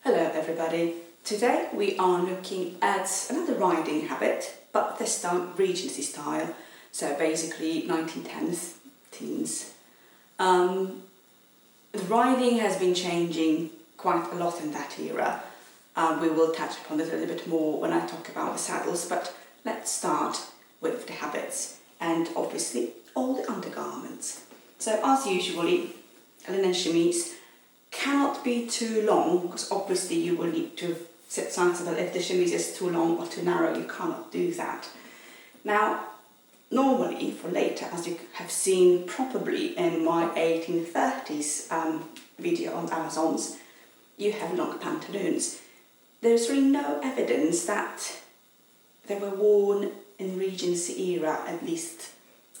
Hello everybody. Today we are looking at another riding habit, but this time Regency style, so basically 1910s teens. The riding has been changing quite a lot in that era. We will touch upon it a little bit more when I talk about the saddles, but let's start with the habits and obviously all the undergarments. So as usually, a linen chemise cannot be too long because obviously you will need to sit side so that if the chemise is too long or too narrow you cannot do that. Now normally for later, as you have seen probably in my 1830s video on Amazons, you have long pantaloons. There's really no evidence that they were worn in Regency era, at least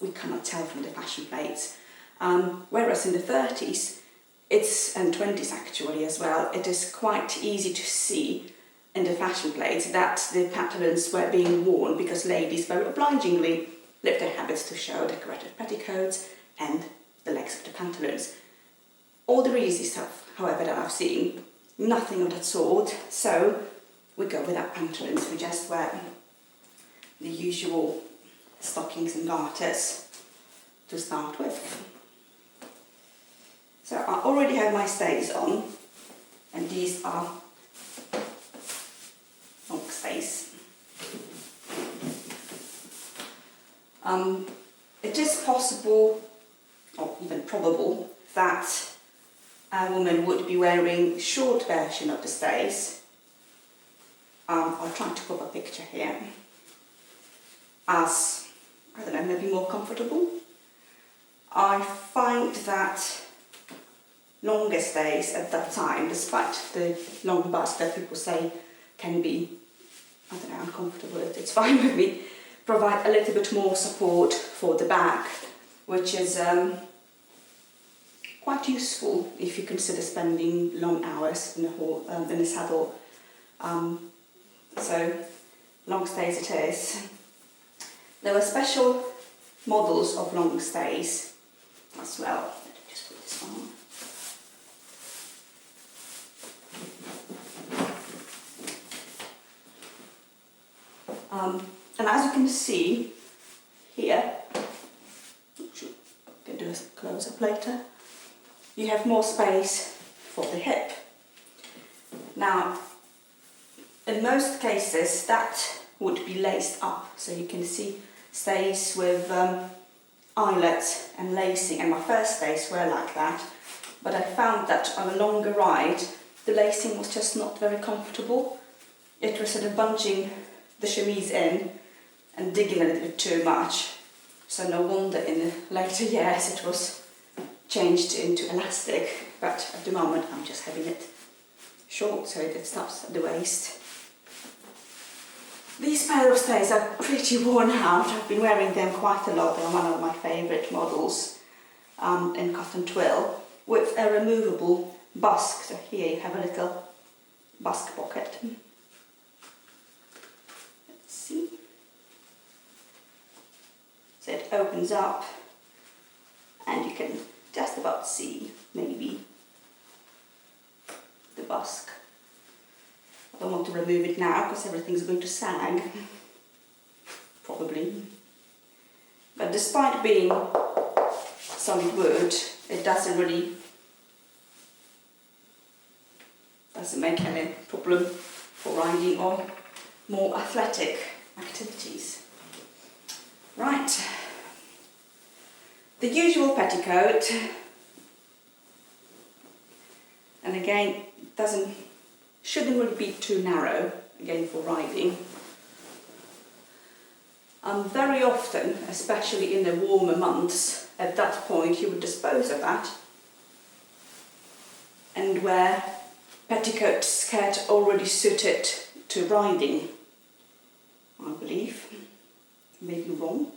we cannot tell from the fashion plates. Whereas in the 30s, and 20s actually as well, it is quite easy to see in the fashion plates that the pantaloons were being worn because ladies very obligingly lived their habits to show decorated petticoats and the legs of the pantaloons. All the Regency stuff, however, that I've seen, nothing of that sort, so we go without pantaloons, we just wear the usual stockings and garters to start with. So I already have my stays on, and these are long stays. It is possible, or even probable, that a woman would be wearing short version of the stays. I'll try to put a picture here, as, I don't know, maybe more comfortable. I find that longer stays at that time, despite the long bust that people say can be, I don't know, uncomfortable, it's fine with me, provide a little bit more support for the back, which is quite useful if you consider spending long hours in a saddle. So long stays it is. There were special models of long stays as well. Let me just put this one on. And as you can see here, which you can do a close-up later, you have more space for the hip. Now, in most cases that would be laced up, so you can see stays with eyelets and lacing, and my first stays were like that, but I found that on a longer ride the lacing was just not very comfortable. It was sort of bunching the chemise in and digging a little bit too much, so no wonder in the later years it was changed into elastic, but at the moment I'm just having it short so it stops at the waist. These pair of stays are pretty worn out. I've been wearing them quite a lot. They're one of my favourite models in cotton twill with a removable busk. So here you have a little busk pocket. Let's see. So it opens up and you can just about see maybe the busk. I don't want to remove it now because everything's going to sag, probably. But despite being solid wood, it doesn't make any problem for riding or more athletic activities. Right, the usual petticoat, and again, shouldn't really be too narrow, again for riding. Very often, especially in the warmer months, at that point you would dispose of that and wear petticoat skirt already suited to riding, I believe. Maybe wrong,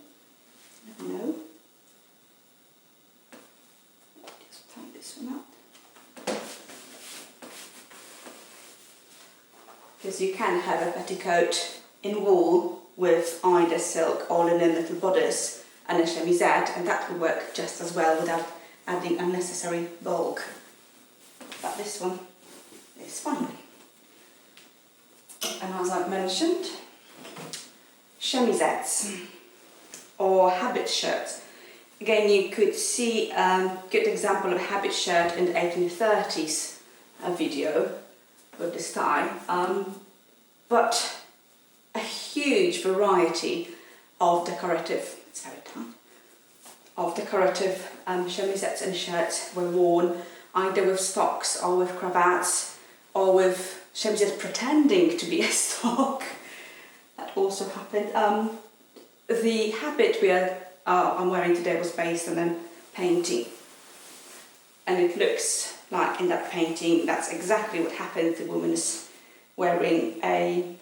I don't know. Just tie this one up. Because you can have a petticoat in wool with either silk or linen little bodice and a chemisette, and that will work just as well without adding unnecessary bulk. But this one is fine. And as I've mentioned, chemisettes or habit shirts. Again, you could see a good example of habit shirt in the 1830s video with this tie, but a huge variety of decorative, it's very tight, of decorative chemisettes and shirts were worn either with stocks or with cravats or with chemisettes pretending to be a stock. That also happened. The habit I'm wearing today was based on a painting, and it looks like in that painting that's exactly what happened. The woman is wearing a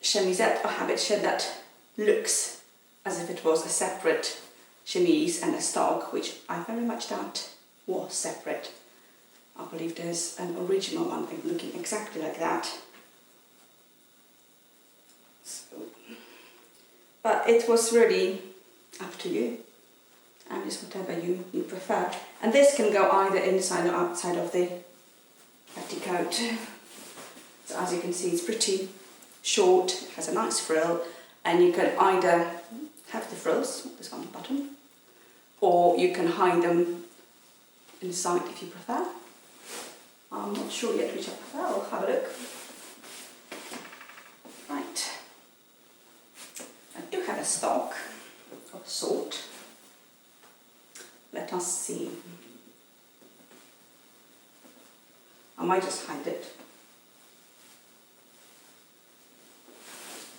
chemisette or habit shirt that looks as if it was a separate chemise and a stock, which I very much doubt was separate. I believe there's an original one looking exactly like that. So, but it was really up to you, and it's whatever you prefer. And this can go either inside or outside of the petticoat. So as you can see, it's pretty short, it has a nice frill, and you can either have the frills, this one button, or you can hide them inside if you prefer. I'm not sure yet which I prefer, I'll have a look. Right. I do have a stock of a sort. Let us see. I might just hide it.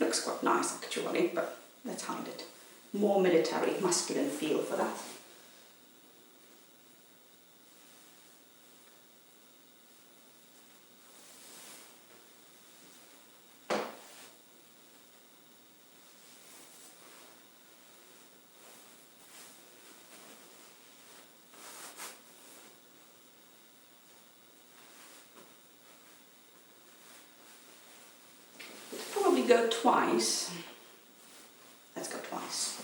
Looks quite nice actually, but let's hide it. More military, masculine feel for that. Go twice. Let's go twice.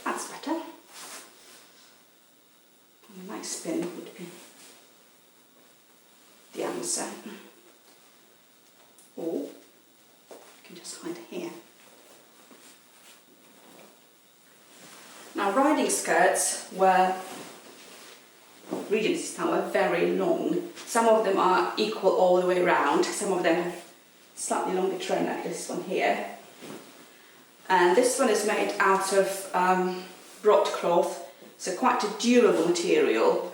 That's better. A nice spin would be the answer. Or you can just hide here. Now, riding skirts were Regency style were very long. Some of them are equal all the way around. Some of them have slightly longer train like this one here. And this one is made out of broadcloth, so quite a durable material,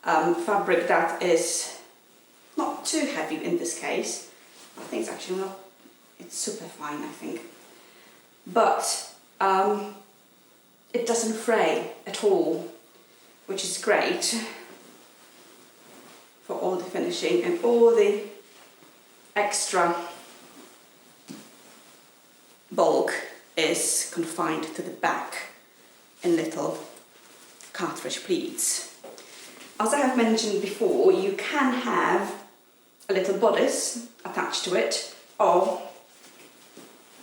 fabric that is not too heavy in this case. I think it's actually not, it's super fine, I think. But it doesn't fray at all, which is great for all the finishing, and all the extra bulk is confined to the back in little cartridge pleats. As I have mentioned before, you can have a little bodice attached to it, or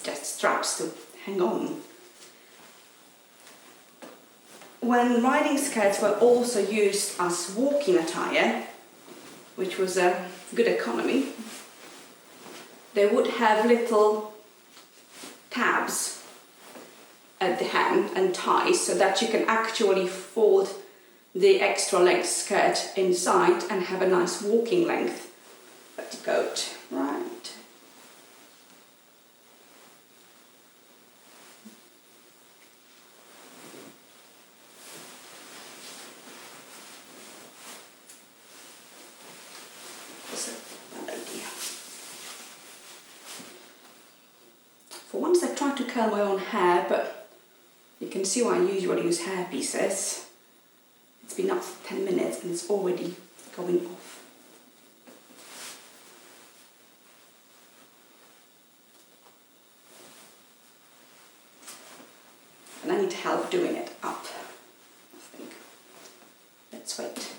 just straps to hang on. When riding skirts were also used as walking attire, which was a good economy, they would have little tabs at the hem and ties, so that you can actually fold the extra length skirt inside and have a nice walking length petticoat. Right. That's a bad idea. For once I tried to curl my own hair, but you can see why I usually use hair pieces. It's been up for 10 minutes and it's already going off. need help doing it up, I think. Let's wait.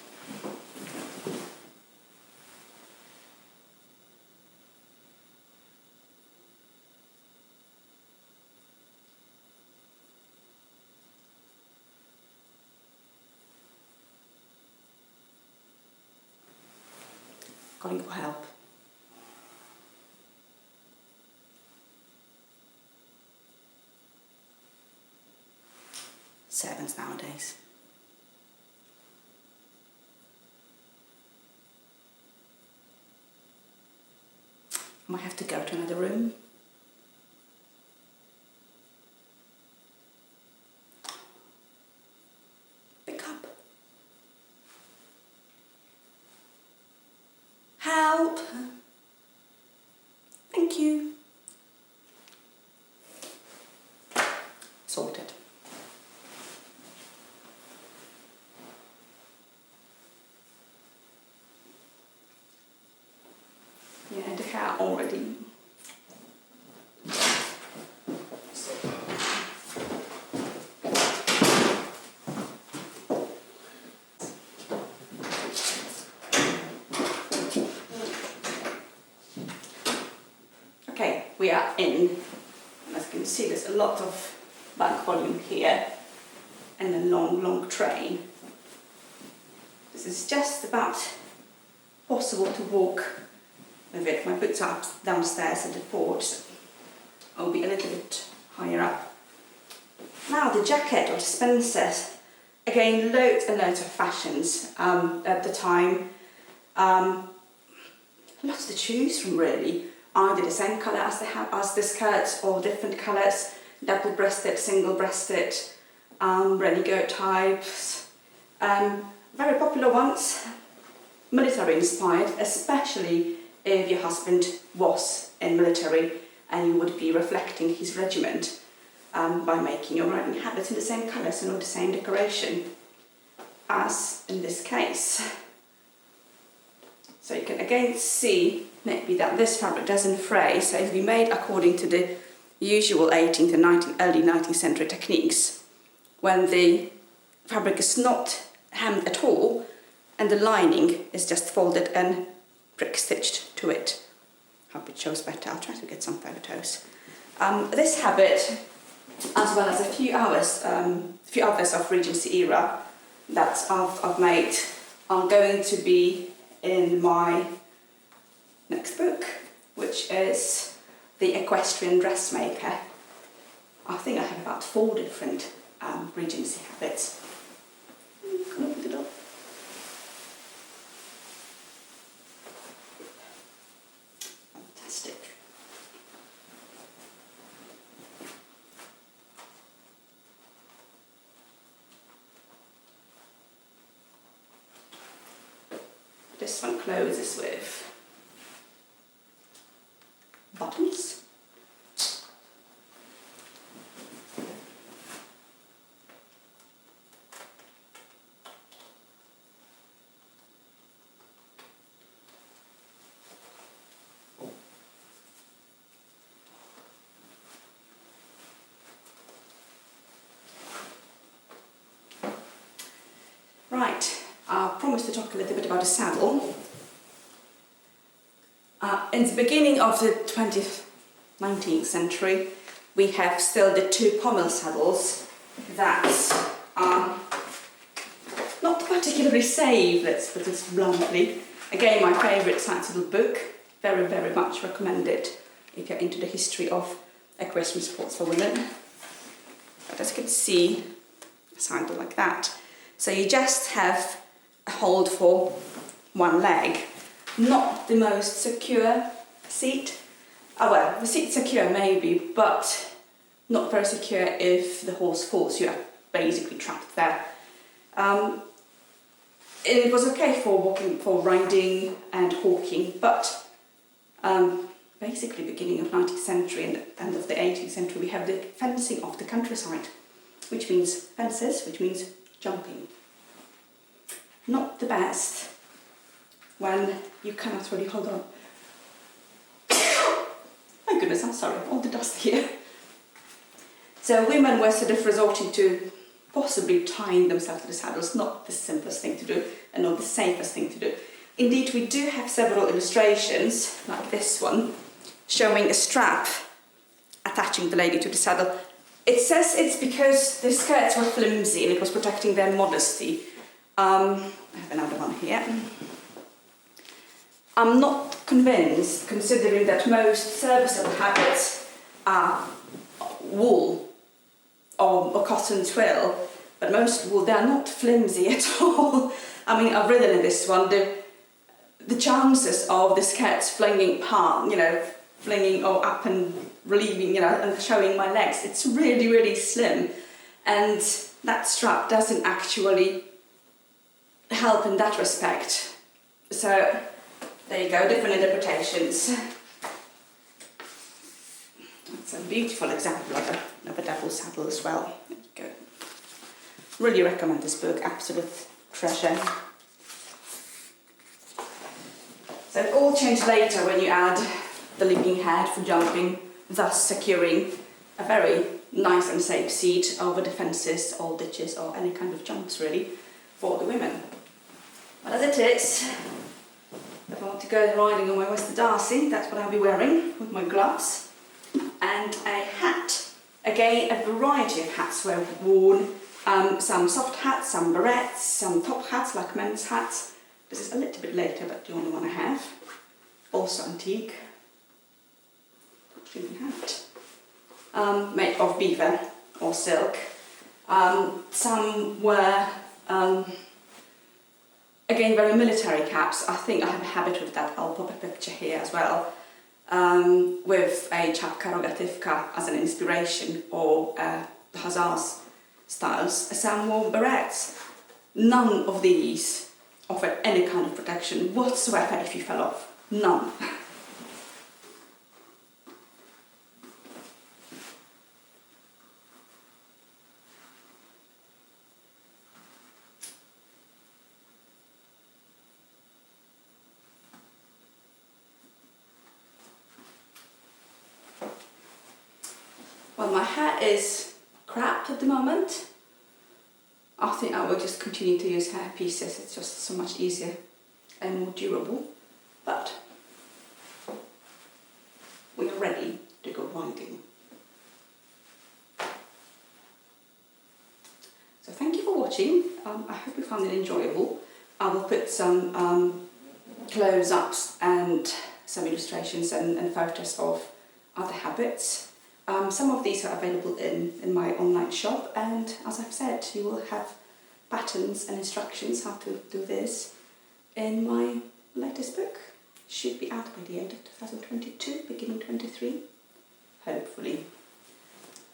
Calling for help. Servants nowadays. I might have to go to another room. Pick up. Help! Thank you. Sorted. Yeah, the hair already. Okay, we are in. And as you can see, there's a lot of back volume here and a long train. This is just about possible to walk with it. My boots are downstairs at the porch, so I'll be a little bit higher up. Now the jacket or Spencer's, again loads and loads of fashions at the time. Lots to choose from really. Either the same colour as the skirts or different colours, double-breasted, single-breasted, renegade types. Very popular ones, military-inspired, especially if your husband was in military and you would be reflecting his regiment by making your riding habits in the same colours and with the same decoration as in this case. So you can again see maybe that this fabric doesn't fray, so it'll be made according to the usual 18th and early 19th century techniques, when the fabric is not hemmed at all and the lining is just folded and prick stitched to it. Hope it shows better. I'll try to get some photos. This habit, as well as a few others of Regency era that I've made, are going to be in my next book, which is The Equestrian Dressmaker. I think I have about 4 different Regency habits. Can I open it up? Fantastic. This one closes with buttons. Right, I promised to talk a little bit about the saddle. In the beginning of the 19th century, we have still the 2 pommel saddles that are not particularly safe, let's put it bluntly. Again, my favourite science little book, very, very much recommended if you're into the history of equestrian sports for women. But as you can see, a saddle like that. So you just have a hold for one leg. Not the most secure seat. Oh well, the seat's secure maybe, but not very secure if the horse falls. You are basically trapped there. It was okay for walking, for riding and hawking, but basically beginning of 19th century and the end of the 18th century we have the fencing of the countryside, which means fences, which means jumping. Not the best when you cannot really hold on. My goodness, I'm sorry, all the dust here. So women were sort of resorting to possibly tying themselves to the saddles, not the simplest thing to do and not the safest thing to do. Indeed, we do have several illustrations, like this one, showing a strap attaching the lady to the saddle. It says it's because the skirts were flimsy and it was protecting their modesty. I have another one here. I'm not convinced, considering that most serviceable habits are wool or cotton twill, but most wool, they're not flimsy at all. I mean, I've written in this one, the chances of the skirts flinging apart, flinging or up and relieving, and showing my legs, it's really, really slim. And that strap doesn't actually help in that respect. So there you go, different interpretations. That's a beautiful example of a double saddle as well. There you go. Really recommend this book, absolute treasure. So it all changed later when you add the leaping head for jumping, thus securing a very nice and safe seat over defences or ditches or any kind of jumps really for the women. But as it is, if I want to go riding on my Wester Darcy, that's what I'll be wearing with my gloves and a hat. Again, a variety of hats were worn, some soft hats, some barrettes, some top hats like men's hats. This is a little bit later, but the only one I have. Also antique. Hat. Made of beaver or silk. Some were, again, very military caps. I think I have a habit with that. I'll pop a picture here as well. With a czapka rogatywka as an inspiration, or the Hussars styles. Some wore barrettes. None of these offered any kind of protection whatsoever if you fell off. None. Well, my hair is crap at the moment. I think I will just continue to use hair pieces, it's just so much easier and more durable. But we are ready to go riding. So thank you for watching. I hope you found it enjoyable. I will put some close-ups and some illustrations and photos of other habits. Some of these are available in my online shop, and as I've said, you will have patterns and instructions how to do this in my latest book. Should be out by the end of 2022, beginning 23, hopefully.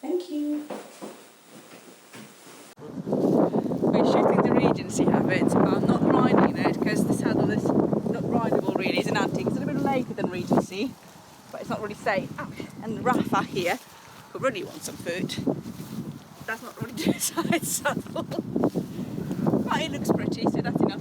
Thank you. We're shooting the Regency habit. I'm not riding it because the saddle is not rideable really. It's an antique. It's a little bit later than Regency, but it's not really safe. Oh, and Rafa here, who really wants some food, does not really do a side saddle. But it looks pretty, so that's enough.